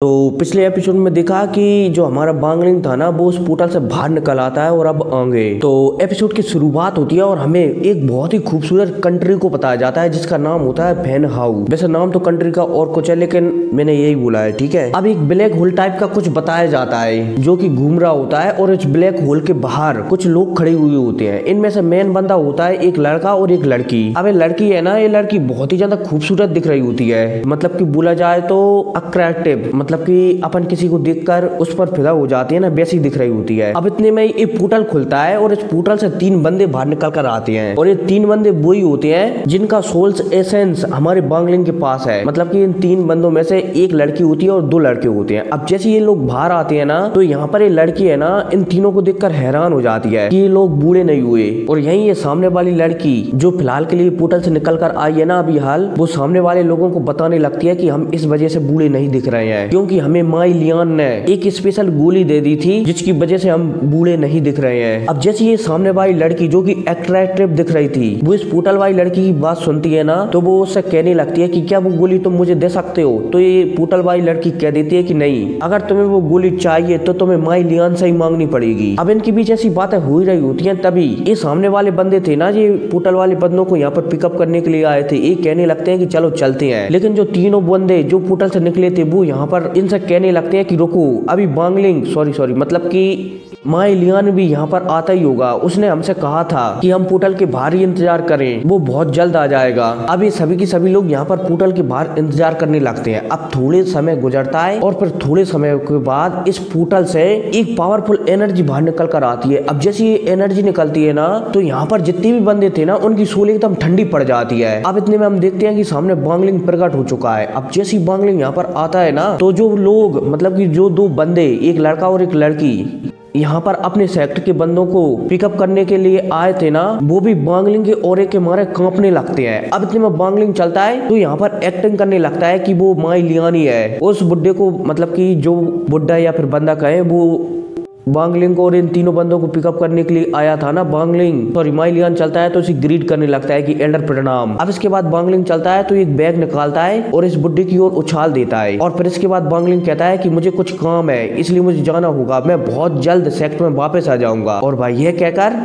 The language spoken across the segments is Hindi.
तो पिछले एपिसोड में देखा कि जो हमारा बांगलिंग था ना वो उस पोर्टल से बाहर निकल आता है और अब आगे तो एपिसोड की शुरुआत होती है और हमें एक बहुत ही खूबसूरत कंट्री को बताया जाता है जिसका नाम होता है फैन हाउ। वैसे नाम तो कंट्री का और कुछ है लेकिन मैंने यही बोला है, ठीक है। अब एक ब्लैक होल टाइप का कुछ बताया जाता है जो कि घूम रहा होता है और इस ब्लैक होल के बाहर कुछ लोग खड़े हुए होते हैं। इनमें से मेन बंदा होता है एक लड़का और एक लड़की। अब ये लड़की है ना, ये लड़की बहुत ही ज्यादा खूबसूरत दिख रही होती है, मतलब कि बोला जाए तो अट्रैक्टिव, मतलब कि अपन किसी को देखकर उस पर फिदा हो जाती है ना, वैसी दिख रही होती है। अब इतने में एक पोर्टल खुलता है और इस पोर्टल से 3 बंदे बाहर निकल कर आते हैं और ये 3 बंदे वही होते हैं जिनका सोल्स एसेंस हमारे बांगलिंग के पास है। मतलब कि इन 3 बंदों में से एक लड़की होती है और 2 लड़के होते हैं। अब जैसे ये लोग बाहर आते हैं ना तो यहाँ पर ये लड़की है ना इन तीनों को देखकर हैरान हो जाती है कि ये लोग बूढ़े नहीं हुए। और यही ये सामने वाली लड़की जो फिलहाल के लिए पोर्टल से निकल कर आई है ना अभी हाल, वो सामने वाले लोगों को बताने लगती है कि हम इस वजह से बूढ़े नहीं दिख रहे हैं क्योंकि हमें माई लियान ने एक स्पेशल गोली दे दी थी जिसकी वजह से हम बूढ़े नहीं दिख रहे हैं। अब जैसे ये सामने वाली लड़की जो कि अट्रैक्टिव दिख रही थी वो इस पोर्टल वाली लड़की की बात सुनती है ना तो वो उससे कहने लगती है कि क्या वो गोली तुम मुझे दे सकते हो। तो ये पोर्टल वाली लड़की कह देती है कि नहीं, अगर तुम्हें वो गोली चाहिए तो तुम्हें माई लियान से ही मांगनी पड़ेगी। अब इनके बीच ऐसी बातें हो ही रही होती हैं तभी ये सामने वाले बंदे थे ना, ये पोर्टल वाले बंदों को यहाँ पर पिकअप करने के लिए आए थे। ये कहने लगते हैं कि चलो चलते हैं, लेकिन जो तीनों बंदे जो पोर्टल से निकले थे वो यहाँ पर इनसे कहने लगते हैं कि रुको, अभी बांगलिंग सॉरी मतलब कि माई लियान भी यहाँ पर आता ही होगा। उसने हमसे कहा था कि हम पोर्टल के बाहर ही इंतजार करें, वो बहुत जल्द आ जाएगा। अब ये सभी के सभी लोग यहाँ पर पोर्टल के बाहर इंतजार करने लगते हैं। अब थोड़े समय गुजरता है और फिर थोड़े समय के बाद इस पोर्टल से एक पावरफुल एनर्जी बाहर निकल कर आती है। अब जैसे ये एनर्जी निकलती है ना तो यहाँ पर जितने भी बंदे थे ना उनकी सोल एकदम ठंडी पड़ जाती है। अब इतने में हम देखते हैं कि सामने बांगलिंग प्रकट हो चुका है। अब जैसे ही बांगलिंग यहाँ पर आता है ना तो जो लोग मतलब कि जो 2 बंदे, एक लड़का और एक लड़की, यहाँ पर अपने सेक्टर के बंदों को पिकअप करने के लिए आए थे ना, वो भी बांगलिंग के ऑरे के मारे कांपने लगते हैं। अब इतने में बांगलिंग चलता है तो यहाँ पर एक्टिंग करने लगता है कि वो माई लियान ही है। उस बुड्ढे को, मतलब कि जो बुड्ढा या फिर बंदा कहे, वो बांगलिंग को और इन तीनों बंदों को पिकअप करने के लिए आया था ना। बांगलिंग सॉरी माई लियान चलता है तो उसे ग्रीट करने लगता है कि एल्डर प्रणाम। अब इसके बाद बांगलिंग चलता है तो एक बैग निकालता है और इस बुड्ढे की ओर उछाल देता है और फिर इसके बाद बांगलिंग कहता है कि मुझे कुछ काम है इसलिए मुझे जाना होगा, मैं बहुत जल्द सेक्टर में वापस आ जाऊंगा। और भाई यह कहकर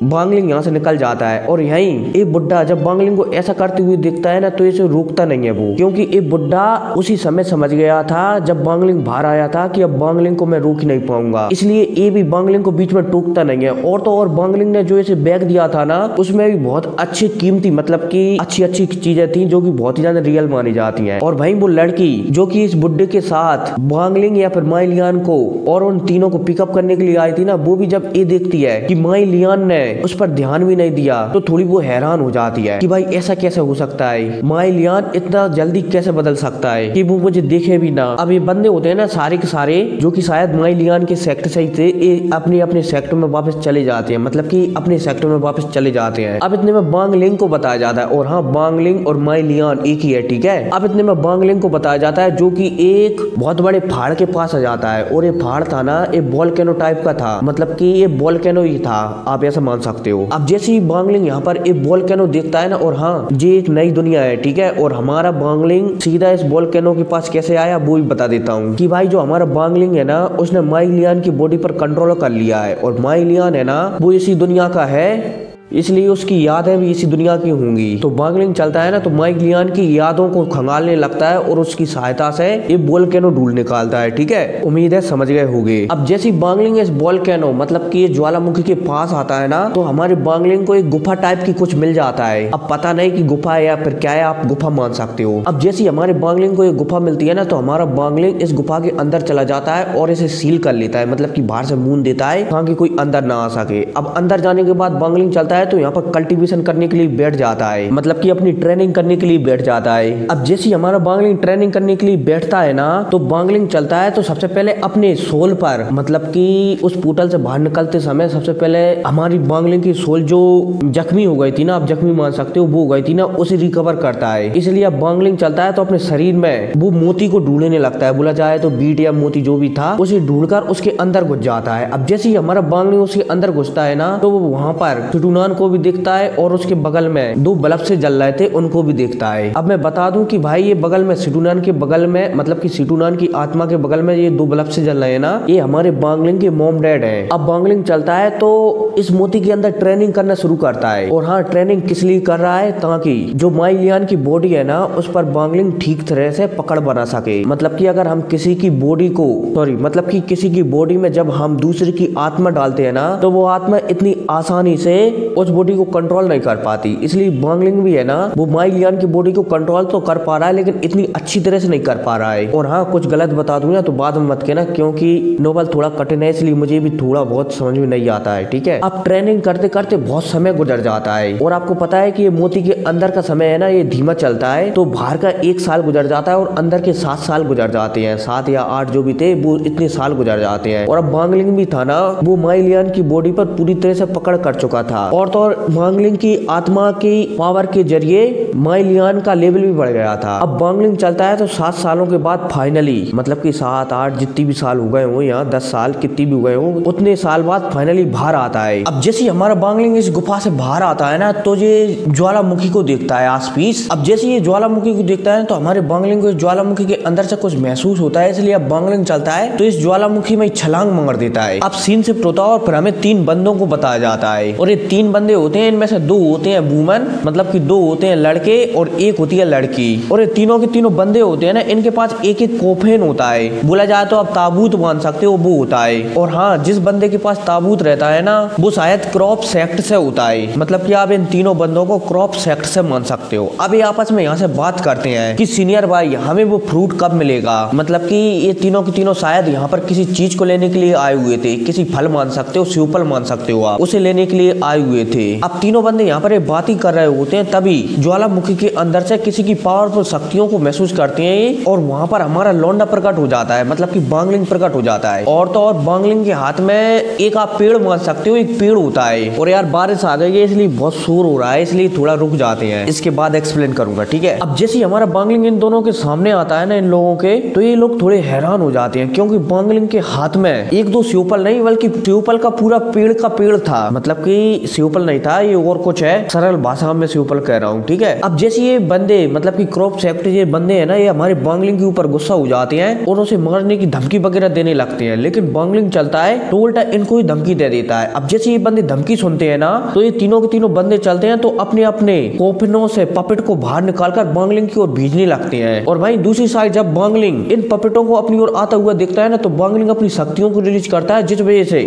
बांगलिंग यहाँ से निकल जाता है। और यहीं एक बुड्ढा जब बांगलिंग को ऐसा करते हुए दिखता है ना तो इसे रोकता नहीं है वो, क्योंकि एक बुड्ढा उसी समय समझ गया था जब बांगलिंग बाहर आया था कि अब बांगलिंग को मैं रोक ही नहीं पाऊंगा, इसलिए ये भी बांगलिंग को बीच में टोकता नहीं है। और तो और बांगलिंग ने जो इसे बैग दिया था ना उसमें भी बहुत अच्छी कीमती, मतलब की अच्छी चीजें थी जो की बहुत ही ज्यादा रियल मानी जाती है। और वहीं वो लड़की जो की इस बुड्ढे के साथ बांगलिंग या फिर माई लियान को और उन तीनों को पिकअप करने के लिए आई थी ना, वो भी जब ये देखती है कि माई लियान ने उस पर ध्यान भी नहीं दिया तो थोड़ी वो हैरान हो जाती है कि भाई ऐसा कैसे हो सकता है, माई लियान इतना जल्दी कैसे बदल सकता है कि वो मुझे देखे भी ना। अब ये बंदे होते हैं ना सारे के सारे जो कि शायद माई लियान के सेक्टर से ही थे, ये अपने अपने सेक्टर में वापस चले जाते हैं, मतलब कि अपने सेक्टर में वापस चले जाते हैं। अब इतने में बांगलिंग को बताया जाता है, और हाँ बांगलिंग और माई लियान एक ही है, ठीक है। अब इतने में बांगलिंग को बताया जाता है जो कि एक बहुत बड़े पहाड़ के पास आ जाता है और ये पहाड़ था ना एक वोल्केनो टाइप का था, मतलब कि ये वोल्केनो ही था, आप ऐसा मान सकते हो। अब जैसे ही बांगलिंग यहाँ पर एक वोल्केनो देखता है ना, और हाँ ये एक नई दुनिया है, ठीक है। और हमारा बांगलिंग सीधा इस वोल्केनो के पास कैसे आया वो भी बता देता हूँ कि भाई जो हमारा बांगलिंग है ना उसने माई लियान की बॉडी पर कंट्रोल कर लिया है, और माई लियान है ना वो इसी दुनिया का है, इसलिए उसकी यादें भी इसी दुनिया की होंगी। तो बांगलिंग चलता है ना तो माई लियान की यादों को खंगालने लगता है और उसकी सहायता से ये वोल्केनो ढूंढ निकालता है, ठीक है। उम्मीद है समझ गए होंगे। अब जैसी बांगलिंग इस वोल्केनो मतलब कि ये ज्वालामुखी के पास आता है ना तो हमारे बांगलिंग को एक गुफा टाइप की कुछ मिल जाता है। अब पता नहीं कि गुफा है या फिर क्या है, आप गुफा मान सकते हो। अब जैसी हमारे बांगलिंग को एक गुफा मिलती है ना तो हमारा बांगलिंग इस गुफा के अंदर चला जाता है और इसे सील कर लेता है, मतलब कि बाहर से मून देता है ताकि कोई अंदर ना आ सके। अब अंदर जाने के बाद बांगलिंग चलता है तो यहाँ पर कल्टिवेशन करने के लिए बैठ जाता है, मतलब कि अपनी ट्रेनिंग करने के लिए बैठ जाता है। अब जैसे हमारा बांगलिंग ट्रेनिंग करने के लिए बैठता है ना तो बांगलिंग चलता है तो सबसे पहले अपने सोल पर, मतलब कि उस पोर्टल से बाहर निकलते समय सबसे पहले हमारी बांगलिंग की सोल जो जख्मी हो गई थी ना, आप जख्मी मान सकते हो, वो हो गई थी ना, उसे रिकवर करता है। इसलिए अब बांगलिंग चलता है तो अपने शरीर में वो मोती को ढूंढने लगता है, बोला जाए तो बीट या मोती जो भी था उसे ढूंढकर उसके अंदर घुस जाता है। अब जैसे ही हमारा बांगलिंग उसके अंदर घुसता है ना तो वो वहां पर सिटूनान को भी देखता है और उसके बगल में 2 बल्ब से जल रहे थे उनको भी देखता है। अब मैं बता दूं कि भाई ये बगल में सिटूनान के बगल में मतलब कि सिटूनान की आत्मा के बगल में ये 2 बल्ब से जल रहे हैं ना, ये हमारे बांगलिंग के मॉम डैड है। अब बांगलिंग चलता है तो इस मोती के अंदर ट्रेनिंग करना शुरू करता है। और हाँ, ट्रेनिंग किस लिए कर रहा है, ताकि जो माई लियान की बॉडी है ना उस पर बांगलिंग ठीक तरह से पकड़ बना सके। मतलब कि अगर हम किसी की बॉडी को मतलब कि किसी की बॉडी में जब हम दूसरे की आत्मा डालते हैं ना तो वो आत्मा इतनी आसानी से उस बॉडी को कंट्रोल नहीं कर पाती। इसलिए बांगलिंग भी है ना वो माई लियान की बॉडी को कंट्रोल तो कर पा रहा है लेकिन इतनी अच्छी तरह से नहीं कर पा रहा है। और हाँ, कुछ गलत बता दूं ना तो बाद में मत कहना, क्योंकि नोवेल थोड़ा कठिन है इसलिए मुझे भी थोड़ा बहुत समझ में नहीं आता है, ठीक है। अब ट्रेनिंग करते करते बहुत समय गुजर जाता है और आपको पता है कि ये मोती के अंदर का समय है ना ये धीमा चलता है, तो बाहर का 1 साल गुजर जाता है और अंदर के 7 साल गुजर जाते हैं। 7 या 8 जो भी थे वो इतने साल गुजर जाते हैं। और अब बांगलिंग भी था ना वो माई लियान की बॉडी पर पूरी तरह से पकड़ कर चुका था। और तो और बांगलिंग की आत्मा की पावर के जरिए माई लियान का लेवल भी बढ़ गया था। अब बांगलिंग चलता है तो 7 सालों के बाद फाइनली मतलब कि 7 8 जितनी भी साल हो गए हो या 10 साल कितनी भी हो गए हो उतने साल बाद फाइनली बाहर आता है। अब जैसे हमारा बांगलिंग इस गुफा से बाहर आता है ना तो ये ज्वालामुखी को देखता है आसपीस। अब जैसे ये ज्वालामुखी को देखता है तो हमारे बांगलिंग को ज्वालामुखी के अंदर से कुछ महसूस होता है, इसलिए अब बांगलिंग चलता है तो इस ज्वालामुखी में छलांग मार देता है। अब सीन शिफ्ट होता है और फिर हमें 3 बंदों को बताया जाता है और ये 3 बंदे होते हैं, इनमें से 2 होते हैं वुमन मतलब कि 2 होते हैं लड़के और 1 होती है लड़की। और ये तीनों के तीनों बंदे होते हैं ना इनके पास एक एक कोफेन होता है, बोला जाए तो आप ताबूत मान सकते हो वो होता है। और हाँ, जिस बंदे के पास ताबूत रहता है ना वो शायद क्रॉप सेक्ट से होता है, मतलब कि आप इन तीनों बंदों को क्रॉप सेक्ट से मान सकते हो। अब ये आपस में यहाँ से बात करते हैं कि सीनियर भाई हमें वो फ्रूट कब मिलेगा, मतलब कि ये तीनों के तीनों शायद यहाँ पर किसी चीज को लेने के लिए आए हुए थे, किसी फल मान सकते हो, सेवफल मान सकते हो आप, उसे लेने के लिए आए हुए थे। अब तीनों बंदे यहाँ पर बात ही कर रहे होते हैं तभी ज्वालामुखी के अंदर से किसी की पावरफुल शक्तियों को महसूस करते हैं और वहाँ पर हमारा लौंडा प्रकट हो जाता है, मतलब कि बांगलिंग प्रकट हो जाता है। और तो और बांगलिंग के हाथ में एक आप पेड़ मान सकते हो, एक पेड़ होता है। और यार बारिश आ गई है इसलिए बहुत शोर हो रहा है इसलिए थोड़ा रुक जाते हैं, इसके बाद एक्सप्लेन करूंगा, ठीक है। अब जैसे हमारा बांगलिंग इन दोनों के सामने आता है ना इन लोगों के, तो ये लोग थोड़े हैरान हो जाते हैं क्योंकि बांगलिंग के हाथ में 1-2 सेवफल नहीं बल्कि सेवफल का पूरा पेड़ का पेड़ था, मतलब कि सेवफल नहीं था ये और कुछ है, सरल भाषा में सेवफल कह रहा हूँ, ठीक है। अब जैसे ये बंदे मतलब कि क्रॉप सेक्ट ये बंदे है ना ये हमारे बांगलिंग के ऊपर गुस्सा हो जाते हैं और उसे मारने की धमकी वगैरह देने लगते हैं, लेकिन बांगलिंग चलता है तो उल्टा इनको ही धमकी दे देता है। अब जैसे ये बंदे धमकी सुनते हैं ना तो ये तीनों के तीनों बंदे चलते हैं तो अपने अपने कोफिनों से पपेट को बाहर निकालकर बांगलिंग की ओर भेजने लगते हैं। और भाई दूसरी साइड जब बांगलिंग इन पपेटों को अपनी ओर आता हुआ देखता है ना तो बांगलिंग अपनी शक्तियों को रिलीज करता है, जिस वजह से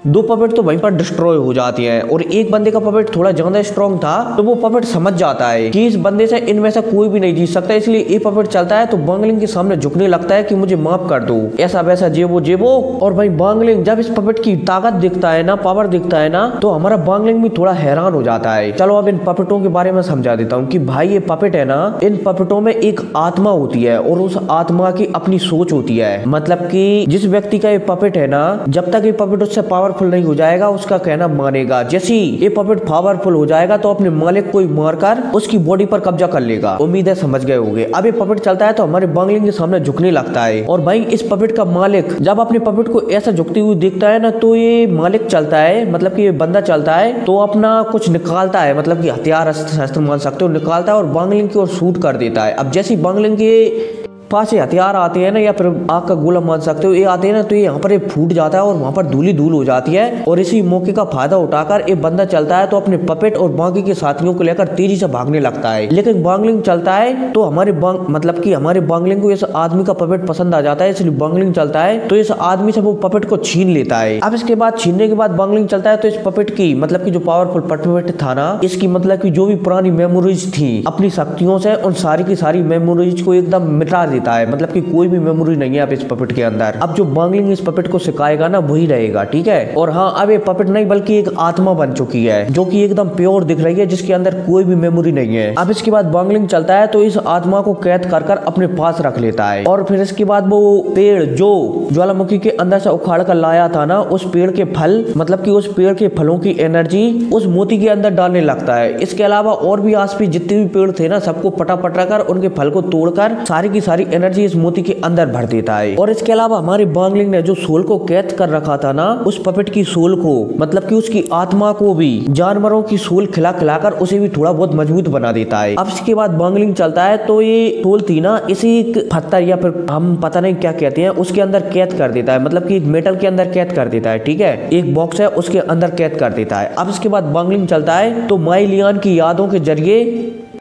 2 पपेट तो वहीं पर डिस्ट्रॉय हो जाती हैं। और एक बंदे का पपेट थोड़ा ज्यादा स्ट्रॉन्ग था तो वो पपेट समझ जाता है कि इस बंदे से इनमें से कोई भी नहीं जीत सकता, इसलिए ये पपेट चलता है तो बांगलिंग के सामने झुकने लगता है कि मुझे माफ कर दो, ऐसा वैसा जेबो। और भाई बांगलिंग जब इस पपेट की ताकत दिखता है ना, पावर दिखता है ना, तो हमारा बांगलिंग भी थोड़ा हैरान हो जाता है। चलो अब इन पपेटों के बारे में समझा देता हूँ कि भाई ये पपेट है ना, इन पपेटों में एक आत्मा होती है और उस आत्मा की अपनी सोच होती है। मतलब कि जिस व्यक्ति का ये पपेट है ना, जब तक ये पपेट उससे पावरफुल नहीं हो जाएगा उसका कहना मानेगा। जैसे ये पपेट पावरफुल हो जाएगा तो अपने मालिक को मारकर उसकी बॉडी पर कब्जा कर लेगा। उम्मीद है समझ गए होंगे। अब ये पपेट चलता है तो हमारे बांगलिंग के सामने झुकने लगता है। और भाई इस पपेट का मालिक जब अपने पपेट को ऐसा झुकते हुए देखता है ना तो ये मालिक चलता है, मतलब कि ये बंदा चलता है तो अपना कुछ निकालता है, मतलब कि हथियार शस्त्र मान सकते हो, निकालता है और बांगलिंग की ओर शूट कर देता है। अब जैसे बांगलिंग के पास ये हथियार आते हैं ना या फिर आग का गोला मान सकते हो, ये आते हैं ना तो ये यहाँ पर ये फूट जाता है और वहाँ पर धूली धूल हो जाती है। और इसी मौके का फायदा उठाकर ये बंदा चलता है तो अपने पपेट और बाकी के साथियों को लेकर तेजी से भागने लगता है। लेकिन बांगलिंग चलता है तो हमारे मतलब कि हमारे बांगलिंग को इस आदमी का पपेट पसंद आ जाता है, इसलिए बांगलिंग चलता है तो इस आदमी से वो पपेट को छीन लेता है। अब इसके बाद छीनने के बाद बांगलिंग चलता है तो इस पपेट की मतलब की जो पावरफुल पपेट था ना, इसकी मतलब की जो भी पुरानी मेमोरीज थी अपनी शक्तियों से उन सारी की सारी मेमोरीज को एकदम मिटा देता है, मतलब कि कोई भी मेमोरी नहीं है अब इस पपेट के अंदर। अब जो बांगलिंग इस पपेट को सिखाएगा ना वही रहेगा, ठीक है। और हाँ, अब ये पपेट नहीं बल्कि एक आत्मा बन चुकी है जो कि एकदम प्योर दिख रही है, जिसके अंदर कोई भी मेमोरी नहीं है। अब इसके बाद बांगलिंग चलता है तो इस आत्मा को कैद कर कर अपने पास रख लेता है। और फिर इसके बाद वो पेड़ जो ज्वालामुखी के अंदर से उखाड़ कर लाया था ना, उस पेड़ के फल मतलब कि उस पेड़ के फलों की एनर्जी उस मोती के अंदर डालने लगता है। इसके अलावा और भी आसपास जितने भी पेड़ थे ना सबको पटा कर उनके फल को तोड़कर सारी की सारी सारी एनर्जी इस मोती के अंदर भर देता है। और इसके अलावा हमारे बांगलिंग ने जो सोल को कैद कर रखा था ना, उस पपेट की सोल को, मतलब कि उसकी आत्मा को भी जानवरों की सोल खिला खिलाकर उसे भी थोड़ा बहुत मजबूत बना देता है। अब इसके बाद बांगलिंग चलता है तो ये सोल थी ना, इसी पत्थर या फिर हम पता नहीं क्या कहते हैं, उसके अंदर कैद कर देता है, मतलब कि मेटल के अंदर कैद कर देता है। ठीक है, एक बॉक्स है उसके अंदर कैद कर देता है। अब इसके बाद बांगलिंग चलता है तो माई लियान की यादों के जरिए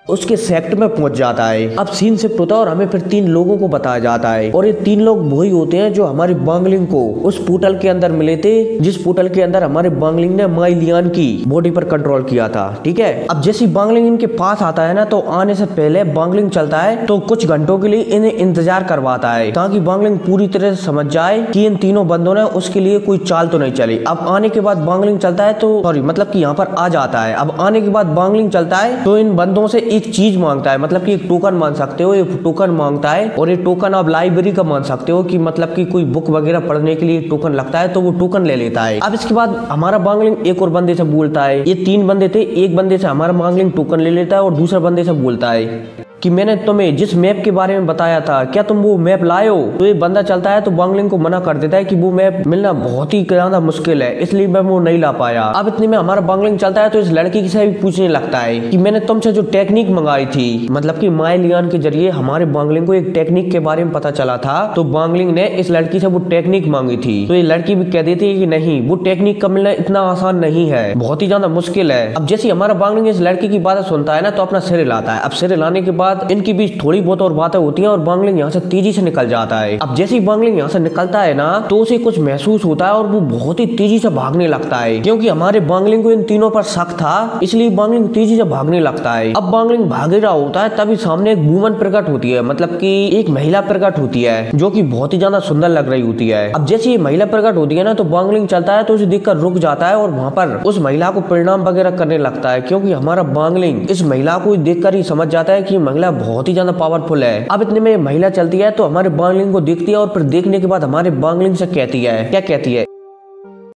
उसके सेक्ट में पहुंच जाता है। अब सीन शिफ्ट होता है और हमें फिर 3 लोगों को बताया जाता है, और ये 3 लोग वही होते हैं जो हमारे बांगलिंग को उस पोर्टल के अंदर मिले थे, जिस पोर्टल के अंदर हमारे बांगलिंग ने माई लियान की बॉडी पर कंट्रोल किया था। ठीक है, अब जैसे बांगलिंग इनके पास आता है ना, तो आने से पहले बांगलिंग चलता है तो कुछ घंटों के लिए इन्हें इंतजार करवाता है, ताकि बांगलिंग पूरी तरह से समझ जाए कि इन तीनों बंदों ने उसके लिए कोई चाल तो नहीं चली। अब आने के बाद बांगलिंग चलता है तो सॉरी मतलब कि यहाँ पर आ जाता है। अब आने के बाद बांगलिंग चलता है तो इन बंदों से एक चीज मांगता है, मतलब कि एक टोकन मान सकते हो, एक टोकन मांगता है। और ये टोकन आप लाइब्रेरी का मान सकते हो कि मतलब कि कोई बुक वगैरह पढ़ने के लिए टोकन लगता है, तो वो टोकन ले लेता है। अब इसके बाद हमारा बांगलिंग एक और बंदे से बोलता है, ये 3 बंदे थे, एक बंदे से हमारा बांगलिंग टोकन ले लेता है और दूसरे बंदे से बोलता है कि मैंने तुम्हें जिस मैप के बारे में बताया था, क्या तुम वो मैप लाए हो? तो ये बंदा चलता है तो बांगलिंग को मना कर देता है कि वो मैप मिलना बहुत ही ज्यादा मुश्किल है, इसलिए मैं वो नहीं ला पाया। अब इतने में हमारा बांगलिंग चलता है तो इस लड़की से भी पूछने लगता है कि मैंने तुमसे जो टेक्निक मंगाई थी, मतलब कि माई लियान के जरिए हमारे बांगलिंग को एक टेक्निक के बारे में पता चला था, तो बांगलिंग ने इस लड़की से वो टेक्निक मांगी थी। तो ये लड़की भी कह देती है कि नहीं, वो टेक्निक का मिलना इतना आसान नहीं है, बहुत ही ज्यादा मुश्किल है। अब जैसे हमारा बांगलिंग इस लड़की की बात सुनता है ना, तो अपना सिर हिलाता है। अब सिर हिलाने के बाद इनकी बीच थोड़ी बहुत और बातें होती हैं और बांगलिंग यहाँ से तेजी से निकल जाता है। अब जैसे ही बांगलिंग यहाँ से निकलता है ना, तो उसे कुछ महसूस होता है और वो बहुत ही तेजी से भागने लगता है, क्योंकि हमारे बांगलिंग को इन तीनों पर शक था, इसलिए बांगलिंग तेजी से भागने लगता है। अब बांगलिंग भाग रहा होता है, तभी सामने एक वुमन प्रकट होती है, मतलब कि एक महिला प्रकट होती है, जो कि बहुत ही ज्यादा सुंदर लग रही होती है। अब जैसे ये महिला प्रकट होती है ना, तो बांगलिंग चलता है तो उसे देखकर रुक जाता है और वहाँ पर उस महिला को प्रणाम वगैरह करने लगता है, क्योंकि हमारा बांगलिंग इस महिला को देखकर ही समझ जाता है कि महिला बहुत ही ज्यादा पावरफुल है। अब इतने में महिला चलती है तो हमारे बांगलिंग को देखती है और फिर देखने के बाद हमारे बांगलिंग से कहती है, क्या कहती है?